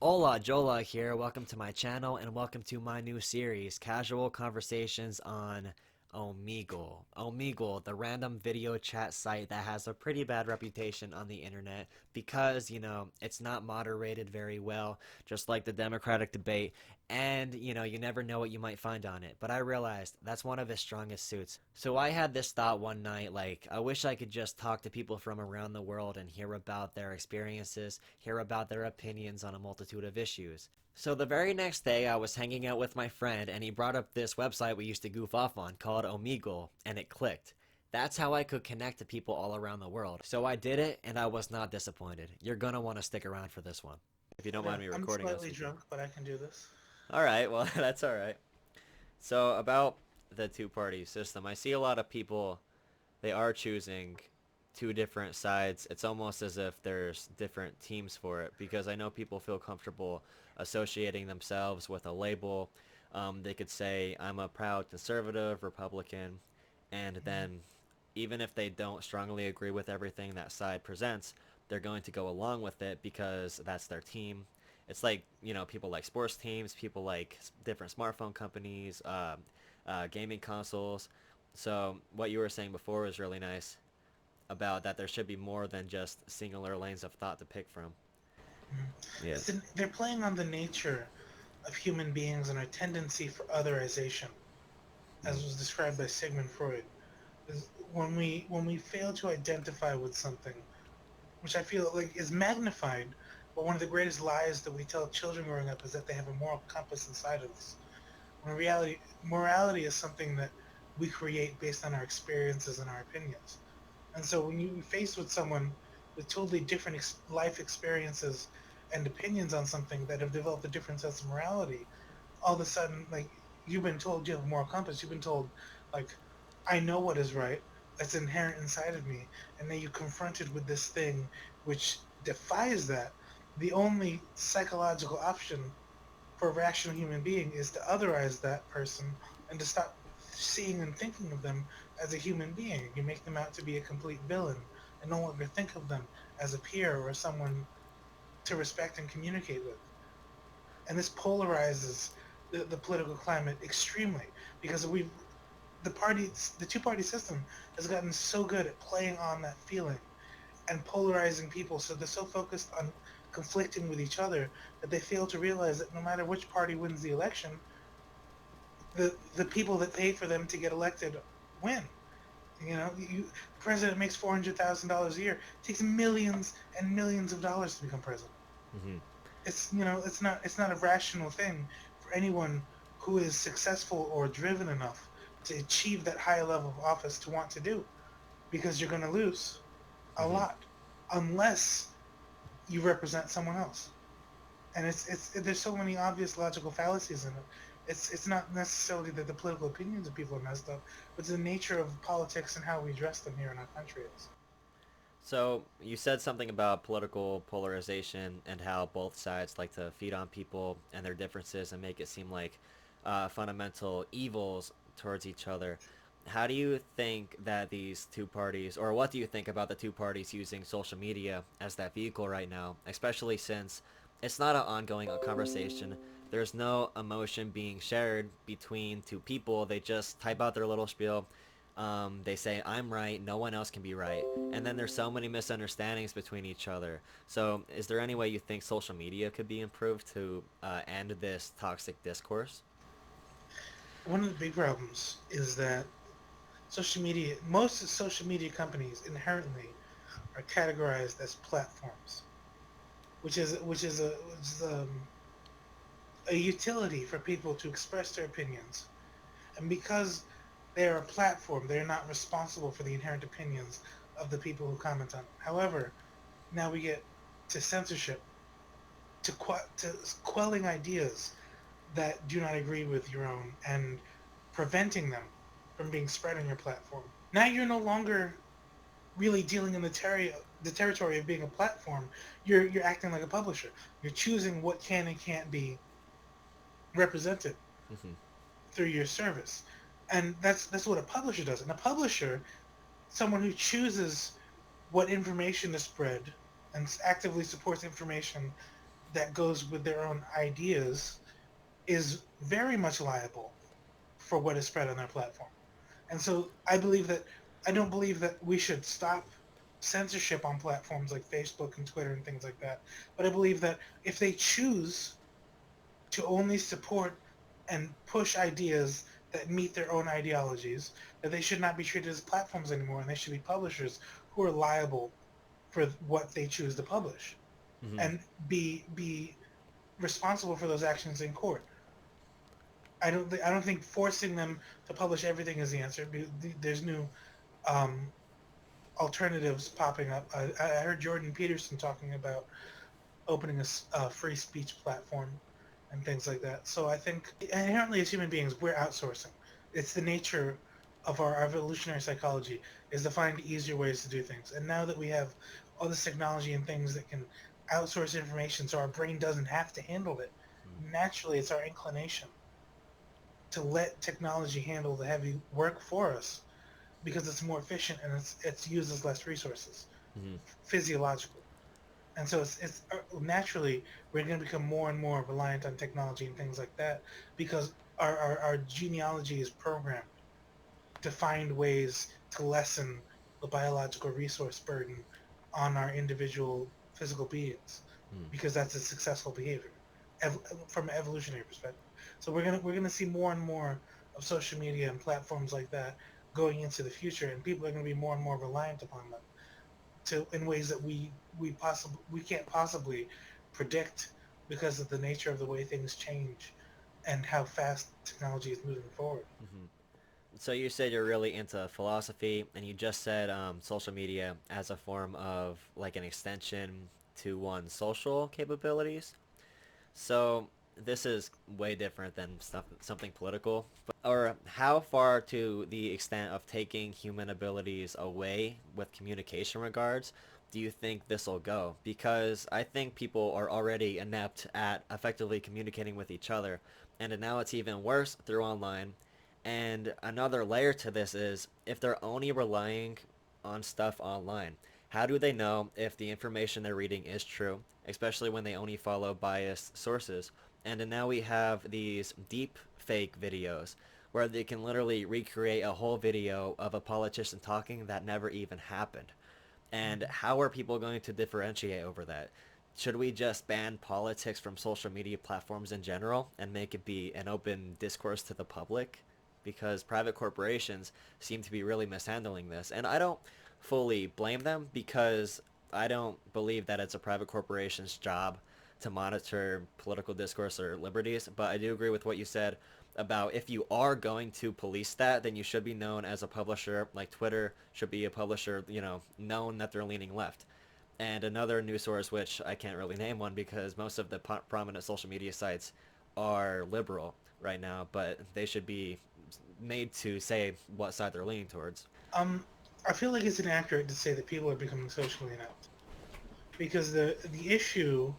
Hola, Jola here. Welcome to my channel and welcome to my new series, Casual Conversations on Omegle. Omegle, the random video chat site that has a pretty bad reputation on the internet because, it's not moderated very well, just like the Democratic debate, and, you never know what you might find on it. But I realized that's one of his strongest suits. So I had this thought one night, like, I wish I could just talk to people from around the world and hear about their experiences, hear about their opinions on a multitude of issues. So the very next day, I was hanging out with my friend, and he brought up this website we used to goof off on called Omegle, and it clicked. That's how I could connect to people all around the world. So I did it, and I was not disappointed. You're gonna want to stick around for this one. If you don't Yeah, mind me I'm recording this slightly with you. drunk, but I can do this. Alright, well, that's alright. So, about the two party system, I see a lot of people, they are choosing two different sides. It's almost as if there's different teams for it because I know people feel comfortable associating themselves with a label. They could say, I'm a proud conservative Republican, and then even if they don't strongly agree with everything that side presents, they're going to go along with it because that's their team. It's like, people like sports teams, people like different smartphone companies, gaming consoles. So what you were saying before was really nice about that there should be more than just singular lanes of thought to pick from. Mhm. Yeah. They're playing on the nature of human beings and our tendency for otherization, Mm-hmm. as was described by Sigmund Freud. When we fail to identify with something, which I feel like is magnified, but one of the greatest lies that we tell children growing up is that they have a moral compass inside of us. When in reality, morality is something that we create based on our experiences and our opinions. And so when you're faced with someone with totally different life experiences and opinions on something that have developed a different sense of morality, all of a sudden, like, you've been told you have a moral compass. You've been told, like, I know what is right. That's inherent inside of me. And then you're confronted with this thing which defies that. The only psychological option for a rational human being is to otherize that person and to stop seeing and thinking of them as a human being. You make them out to be a complete villain and no longer think of them as a peer or someone to respect and communicate with. And this polarizes the political climate extremely because the two-party system has gotten so good at playing on that feeling and polarizing people, so they're so focused on conflicting with each other that they fail to realize that no matter which party wins the election, the people that pay for them to get elected win. The president makes $400,000 a year. It takes millions and millions of dollars to become president. Mm-hmm. It's not a rational thing for anyone who is successful or driven enough to achieve that high level of office to want to do, because you're going to lose a Mm-hmm. lot unless you represent someone else. And there's so many obvious logical fallacies in it. It's not necessarily that the political opinions of people are messed up, but the nature of politics and how we address them here in our country is. So you said something about political polarization and how both sides like to feed on people and their differences and make it seem like fundamental evils towards each other. How do you think that these two parties, or what do you think about the two parties using social media as that vehicle right now, especially since it's not an ongoing conversation? There's no emotion being shared between two people. They just type out their little spiel. They say, I'm right, no one else can be right. And then there's so many misunderstandings between each other. So, is there any way you think social media could be improved to end this toxic discourse? One of the big problems is that most social media companies inherently are categorized as platforms, which is a utility for people to express their opinions. And because they're a platform, they're not responsible for the inherent opinions of the people who comment on it. However, now we get to censorship, to quelling ideas that do not agree with your own and preventing them from being spread on your platform. Now you're no longer really dealing in the territory of being a platform. You're acting like a publisher. You're choosing what can and can't be represented Hmm. through your service. And that's what a publisher does. And a publisher, someone who chooses what information to spread and actively supports information that goes with their own ideas is very much liable for what is spread on their platform. And so I don't believe that we should stop censorship on platforms like Facebook and Twitter and things like that. But I believe that if they choose to only support and push ideas that meet their own ideologies, that they should not be treated as platforms anymore, and they should be publishers who are liable for what they choose to publish Hmm. and be responsible for those actions in court. I don't think forcing them to publish everything is the answer. There's new um, alternatives popping up. I heard Jordan Peterson talking about opening a free speech platform and things like that. So I think inherently as human beings, we're outsourcing. It's the nature of our evolutionary psychology is to find easier ways to do things. And now that we have all this technology and things that can outsource information so our brain doesn't have to handle it, naturally it's our inclination to let technology handle the heavy work for us because it's more efficient and it's uses less resources Hmm. physiologically. And so it's naturally we're going to become more and more reliant on technology and things like that because our genealogy is programmed to find ways to lessen the biological resource burden on our individual physical beings Hmm. because that's a successful behavior ev- from an evolutionary perspective. So we're gonna see more and more of social media and platforms like that going into the future, and people are going to be more and more reliant upon them to in ways that we can't possibly predict because of the nature of the way things change and how fast technology is moving forward. Hmm. So you said you're really into philosophy, and you just said social media as a form of like an extension to one's social capabilities. So this is way different than something political. Or how far to the extent of taking human abilities away with communication regards do you think this will go? Because I think people are already inept at effectively communicating with each other, and now it's even worse through online. And another layer to this is if they're only relying on stuff online, how do they know if the information they're reading is true, especially when they only follow biased sources? And then now we have these deep fake videos where they can literally recreate a whole video of a politician talking that never even happened. And Mhm. how are people going to differentiate over that? Should we just ban politics from social media platforms in general and make it be an open discourse to the public? Because private corporations seem to be really mishandling this. And I don't fully blame them because I don't believe that it's a private corporation's job to monitor political discourse or liberties. But I do agree with what you said about if you are going to police that, then you should be known as a publisher. Like Twitter should be a publisher, known that they're leaning left. And another news source, which I can't really name one because most of the prominent social media sites are liberal right now, but they should be made to say what side they're leaning towards. Um, I feel like it's inaccurate to say that people are becoming socially inept because the issue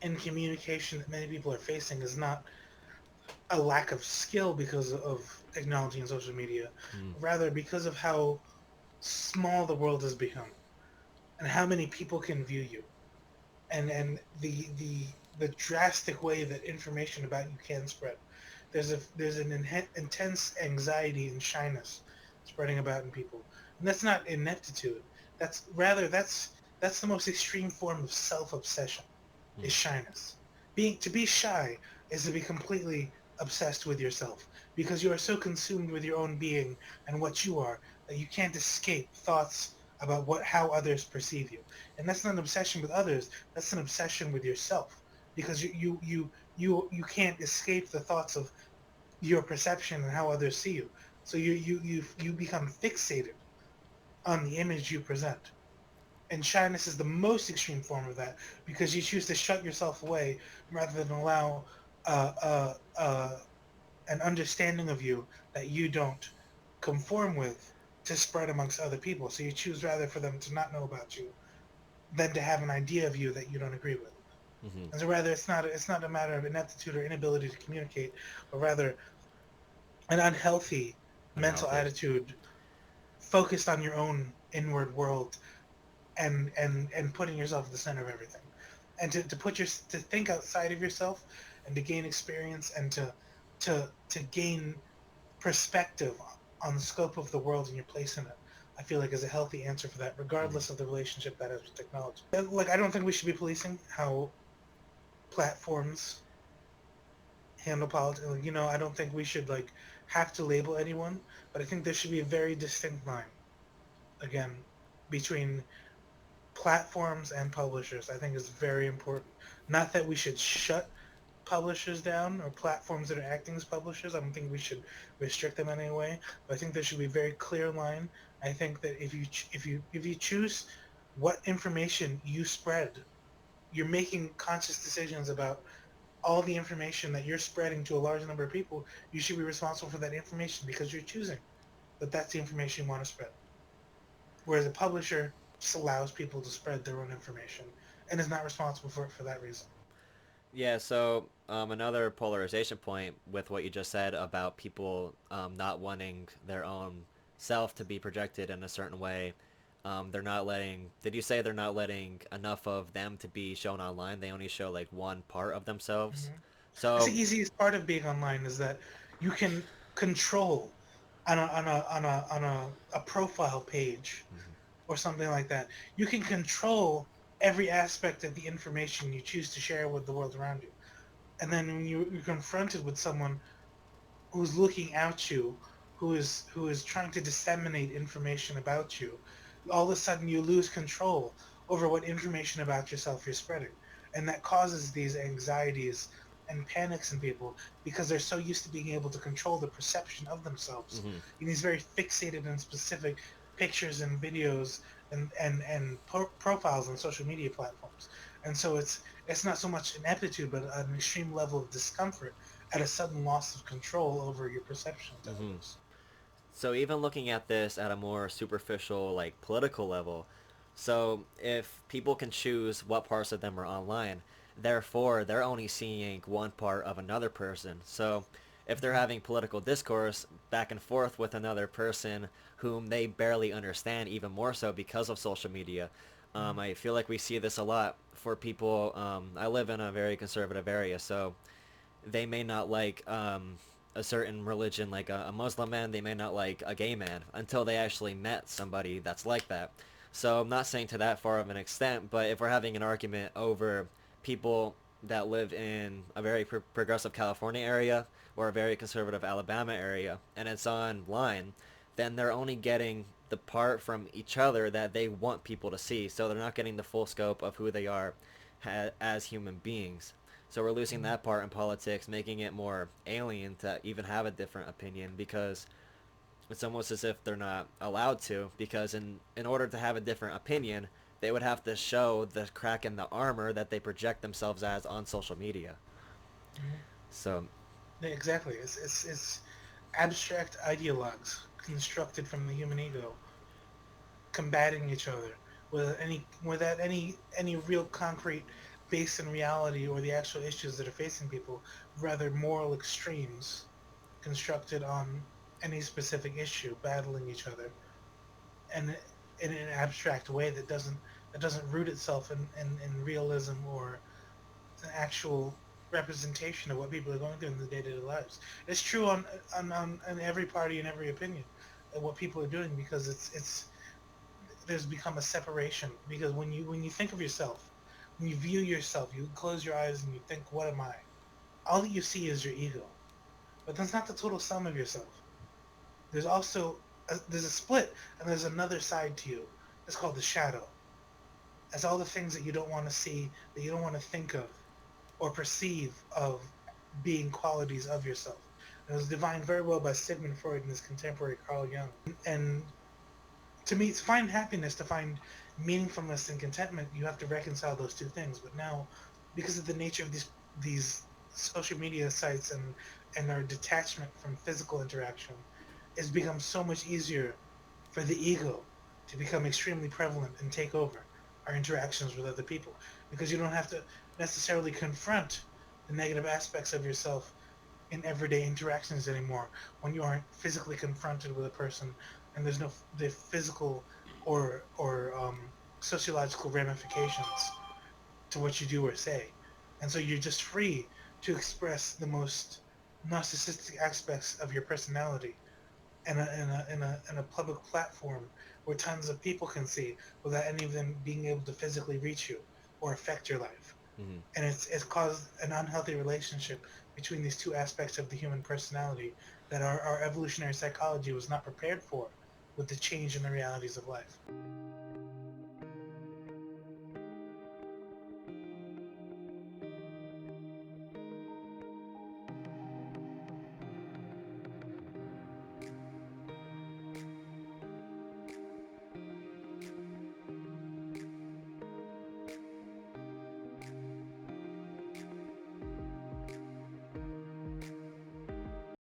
in communication that many people are facing is not a lack of skill because of technology and social media, Mm. rather because of how small the world has become and how many people can view you and the drastic way that information about you can spread. There's an intense anxiety and shyness spreading about in people, and that's not ineptitude. That's the most extreme form of self-obsession. Is Mm. shyness. Being to be shy is to be completely obsessed with yourself because you are so consumed with your own being and what you are that you can't escape thoughts about what how others perceive you. And that's not an obsession with others, that's an obsession with yourself because you can't escape the thoughts of your perception and how others see you. So you become fixated on the image you present. And shyness is the most extreme form of that because you choose to shut yourself away rather than allow uh, uh, uh, an understanding of you that you don't conform with to spread amongst other people. So you choose rather for them to not know about you than to have an idea of you that you don't agree with. Hmm. And so rather it's not a matter of ineptitude or inability to communicate, but rather an unhealthy mental Unhealthy. attitude focused on your own inward world and putting yourself at the center of everything. and to to think outside of yourself and to gain experience and to gain perspective on the scope of the world and your place in it. I feel like is a healthy answer for that, Mhm. regardless of the relationship that has with technology. Like I don't think we should be policing how platforms handle politics. I don't think we should like have to label anyone, but I think there should be a very distinct line again between platforms and publishers. I think is very important. Not that we should shut publishers down or platforms that are acting as publishers. I don't think we should restrict them in any way, but I think there should be a very clear line. I think that if you choose what information you spread, you're making conscious decisions about all the information that you're spreading to a large number of people. You should be responsible for that information because you're choosing that that's the information you want to spread. Whereas a publisher just allows people to spread their own information and is not responsible for it for that reason. Yeah, so another polarization point with what you just said about people not wanting their own self to be projected in a certain way. They're not letting, did you say they're not letting enough of them to be shown online? They only show like one part of themselves. Mm-hmm. That's So, the easiest part of being online is that you can control on a profile page mhm, or something like that. You can control every aspect of the information you choose to share with the world around you. And then when you're confronted with someone who's looking at you, who is trying to disseminate information about you, all of a sudden you lose control over what information about yourself you're spreading, and that causes these anxieties and panics in people because they're so used to being able to control the perception of themselves mhm. in these very fixated and specific pictures and videos and profiles on social media platforms. And so it's not so much an aptitude but an extreme level of discomfort at a sudden loss of control over your perception to Hmm. others. So even looking at this at a more superficial, like political level, so if people can choose what parts of them are online, therefore they're only seeing one part of another person. So if they're Mm-hmm. having political discourse back and forth with another person whom they barely understand, even more so because of social media, Mm-hmm. I feel like we see this a lot for people. I live in a very conservative area, so they may not like a certain religion, like a Muslim man. They may not like a gay man until they actually met somebody that's like that. So I'm not saying to that far of an extent, but if we're having an argument over people that live in a very progressive California area or a very conservative Alabama area, and it's online, then they're only getting the part from each other that they want people to see. So they're not getting the full scope of who they are as human beings. So we're losing Mm-hmm. that part in politics, making it more alien to even have a different opinion because it's almost as if they're not allowed to because in order to have a different opinion, they would have to show the crack in the armor that they project themselves as on social media. Mm-hmm. So, Yeah, exactly. It's abstract ideologues constructed from the human ego combating each other without any real concrete base in reality or the actual issues that are facing people, rather moral extremes constructed on any specific issue battling each other and in an abstract way that doesn't root itself in realism or an actual representation of what people are going through in their day-to-day lives. It's true on every party and every opinion of what people are doing because it's there's become a separation because when you think of yourself, when you view yourself, you close your eyes and you think, what am I? All that you see is your ego, but that's not the total sum of yourself. There's also there's a split and there's another side to you. It's called the shadow. That's all the things that you don't want to see, that you don't want to think of or perceive of being qualities of yourself. And it was defined very well by Sigmund Freud and his contemporary Carl Jung. And to me, to find happiness, to find meaningfulness and contentment, you have to reconcile those two things. But now, because of the nature of these social media sites and our detachment from physical interaction, it's become so much easier for the ego to become extremely prevalent and take over our interactions with other people because you don't have to necessarily confront the negative aspects of yourself in everyday interactions anymore when you aren't physically confronted with a person and there's no the physical or sociological ramifications to what you do or say. And so you're just free to express the most narcissistic aspects of your personality in a public platform where tons of people can see without any of them being able to physically reach you or affect your life. Hmm. And it's caused an unhealthy relationship between these two aspects of the human personality that our evolutionary psychology was not prepared for with the change in the realities of life.